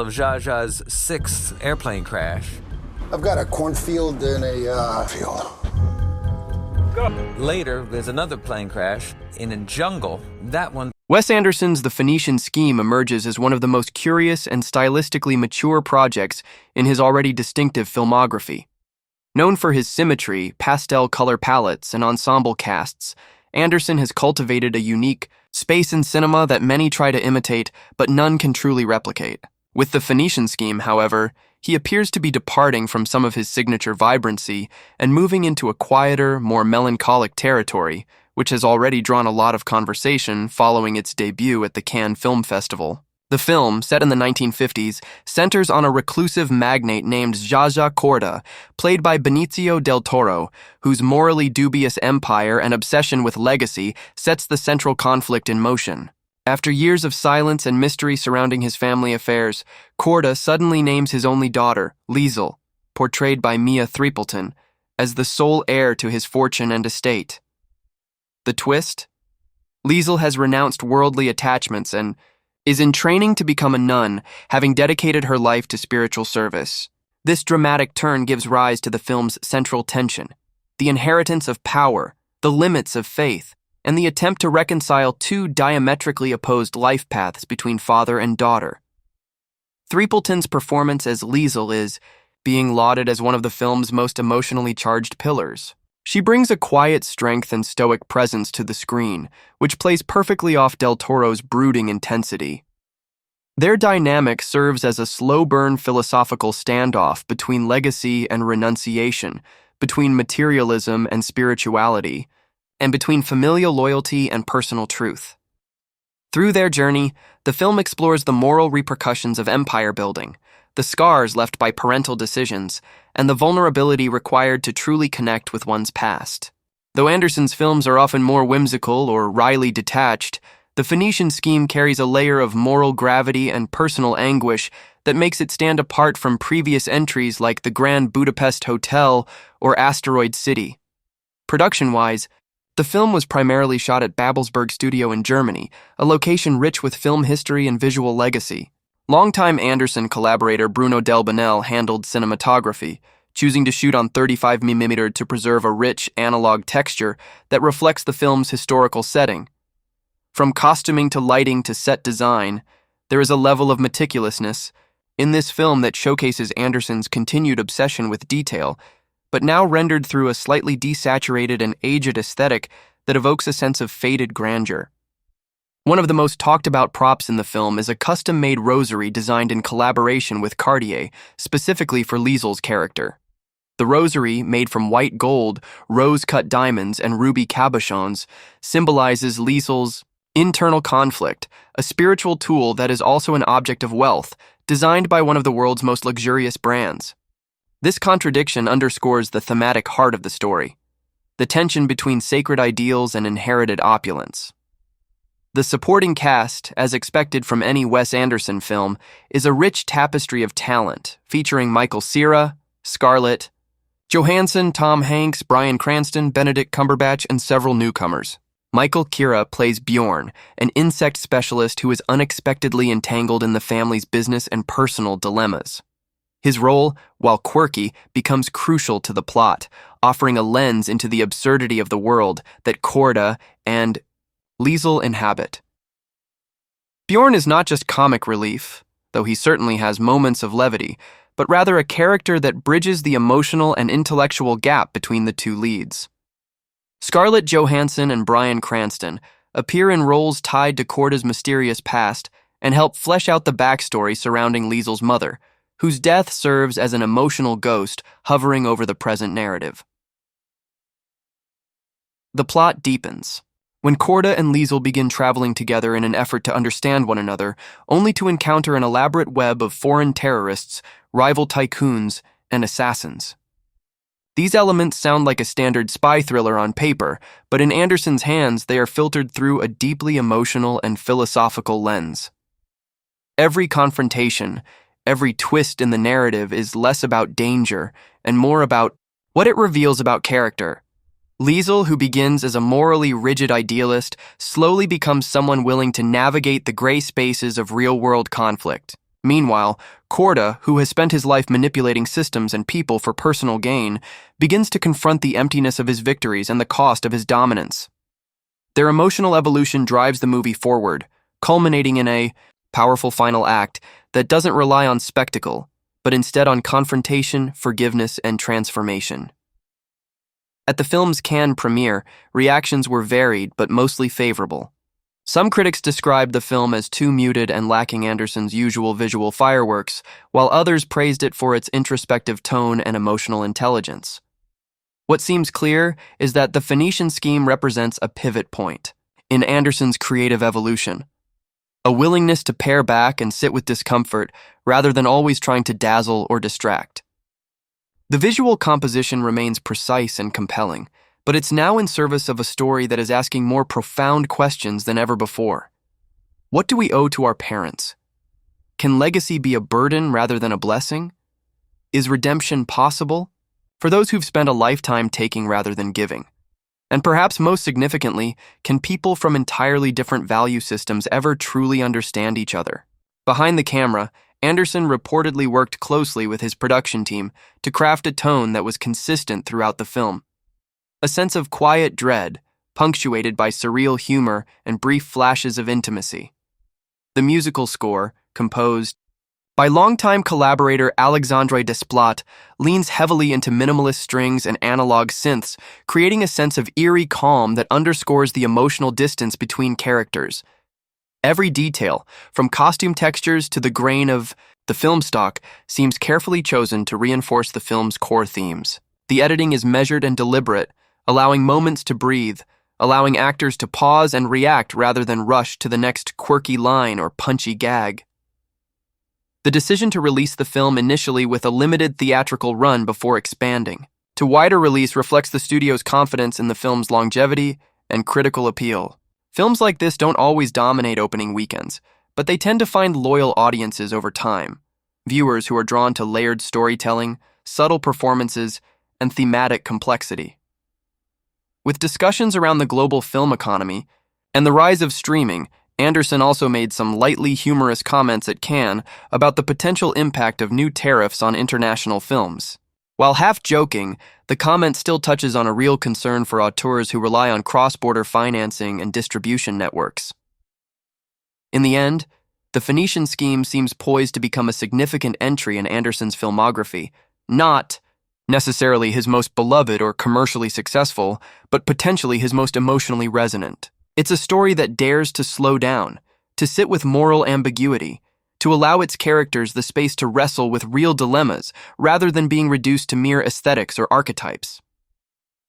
of Zsa-Zsa's sixth airplane crash. I've got a cornfield and a field. Later, there's another plane crash in a jungle. That one. Wes Anderson's The Phoenician Scheme emerges as one of the most curious and stylistically mature projects in his already distinctive filmography. Known for his symmetry, pastel color palettes, and ensemble casts, Anderson has cultivated a unique space in cinema that many try to imitate, but none can truly replicate. With The Phoenician Scheme, however, he appears to be departing from some of his signature vibrancy and moving into a quieter, more melancholic territory, which has already drawn a lot of conversation following its debut at the Cannes Film Festival. The film, set in the 1950s, centers on a reclusive magnate named Zsa-Zsa Korda, played by Benicio del Toro, whose morally dubious empire and obsession with legacy sets the central conflict in motion. After years of silence and mystery surrounding his family affairs, Korda suddenly names his only daughter, Liesl, portrayed by Mia Threapleton, as the sole heir to his fortune and estate. The twist? Liesl has renounced worldly attachments and is in training to become a nun, having dedicated her life to spiritual service. This dramatic turn gives rise to the film's central tension: the inheritance of power, the limits of faith, and the attempt to reconcile two diametrically opposed life paths between father and daughter. Threapleton's performance as Liesl is being lauded as one of the film's most emotionally charged pillars. She brings a quiet strength and stoic presence to the screen, which plays perfectly off Del Toro's brooding intensity. Their dynamic serves as a slow-burn philosophical standoff between legacy and renunciation, between materialism and spirituality, and between familial loyalty and personal truth. Through their journey, the film explores the moral repercussions of empire building, the scars left by parental decisions, and the vulnerability required to truly connect with one's past. Though Anderson's films are often more whimsical or wryly detached, The Phoenician Scheme carries a layer of moral gravity and personal anguish that makes it stand apart from previous entries like The Grand Budapest Hotel or Asteroid City. Production-wise, the film was primarily shot at Babelsberg Studio in Germany, a location rich with film history and visual legacy. Longtime Anderson collaborator Bruno Delbonnel handled cinematography, choosing to shoot on 35mm to preserve a rich, analog texture that reflects the film's historical setting. From costuming to lighting to set design, there is a level of meticulousness in this film that showcases Anderson's continued obsession with detail, but now rendered through a slightly desaturated and aged aesthetic that evokes a sense of faded grandeur. One of the most talked-about props in the film is a custom-made rosary designed in collaboration with Cartier, specifically for Liesl's character. The rosary, made from white gold, rose-cut diamonds, and ruby cabochons, symbolizes Liesl's internal conflict, a spiritual tool that is also an object of wealth, designed by one of the world's most luxurious brands. This contradiction underscores the thematic heart of the story, the tension between sacred ideals and inherited opulence. The supporting cast, as expected from any Wes Anderson film, is a rich tapestry of talent, featuring Cera, Scarlett, Johansson, Tom Hanks, Bryan Cranston, Benedict Cumberbatch, and several newcomers. Cera plays Bjorn, an insect specialist who is unexpectedly entangled in the family's business and personal dilemmas. His role, while quirky, becomes crucial to the plot, offering a lens into the absurdity of the world that Korda and Liesl inhabit. Bjorn is not just comic relief, though he certainly has moments of levity, but rather a character that bridges the emotional and intellectual gap between the two leads. Scarlett Johansson and Bryan Cranston appear in roles tied to Korda's mysterious past and help flesh out the backstory surrounding Liesl's mother, whose death serves as an emotional ghost hovering over the present narrative. The plot deepens when Korda and Liesl begin traveling together in an effort to understand one another, only to encounter an elaborate web of foreign terrorists, rival tycoons, and assassins. These elements sound like a standard spy thriller on paper, but in Anderson's hands they are filtered through a deeply emotional and philosophical lens. Every confrontation, every twist in the narrative is less about danger and more about what it reveals about character. Liesl, who begins as a morally rigid idealist, slowly becomes someone willing to navigate the gray spaces of real-world conflict. Meanwhile, Korda, who has spent his life manipulating systems and people for personal gain, begins to confront the emptiness of his victories and the cost of his dominance. Their emotional evolution drives the movie forward, culminating in a powerful final act that doesn't rely on spectacle, but instead on confrontation, forgiveness, and transformation. At the film's Cannes premiere, reactions were varied but mostly favorable. Some critics described the film as too muted and lacking Anderson's usual visual fireworks, while others praised it for its introspective tone and emotional intelligence. What seems clear is that the Phoenician Scheme represents a pivot point in Anderson's creative evolution, a willingness to pare back and sit with discomfort rather than always trying to dazzle or distract. The visual composition remains precise and compelling, but it's now in service of a story that is asking more profound questions than ever before. What do we owe to our parents? Can legacy be a burden rather than a blessing? Is redemption possible? For those who've spent a lifetime taking rather than giving. And perhaps most significantly, can people from entirely different value systems ever truly understand each other? Behind the camera, Anderson reportedly worked closely with his production team to craft a tone that was consistent throughout the film. A sense of quiet dread, punctuated by surreal humor and brief flashes of intimacy. The musical score, composed by longtime collaborator Alexandre Desplat, leans heavily into minimalist strings and analog synths, creating a sense of eerie calm that underscores the emotional distance between characters. Every detail, from costume textures to the grain of the film stock, seems carefully chosen to reinforce the film's core themes. The editing is measured and deliberate, allowing moments to breathe, allowing actors to pause and react rather than rush to the next quirky line or punchy gag. The decision to release the film initially with a limited theatrical run before expanding to wider release reflects the studio's confidence in the film's longevity and critical appeal. Films like this don't always dominate opening weekends, but they tend to find loyal audiences over time, viewers who are drawn to layered storytelling, subtle performances, and thematic complexity. With discussions around the global film economy and the rise of streaming, Anderson also made some lightly humorous comments at Cannes about the potential impact of new tariffs on international films. While half joking, the comment still touches on a real concern for auteurs who rely on cross-border financing and distribution networks. In the end, the Phoenician Scheme seems poised to become a significant entry in Anderson's filmography, not necessarily his most beloved or commercially successful, but potentially his most emotionally resonant. It's a story that dares to slow down, to sit with moral ambiguity, to allow its characters the space to wrestle with real dilemmas rather than being reduced to mere aesthetics or archetypes.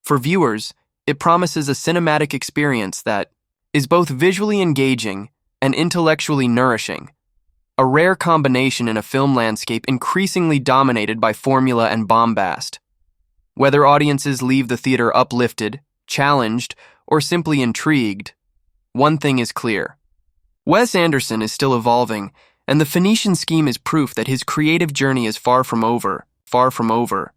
For viewers, it promises a cinematic experience that is both visually engaging and intellectually nourishing, a rare combination in a film landscape increasingly dominated by formula and bombast. Whether audiences leave the theater uplifted, challenged, or simply intrigued, one thing is clear. Wes Anderson is still evolving, and the Phoenician Scheme is proof that his creative journey is far from over.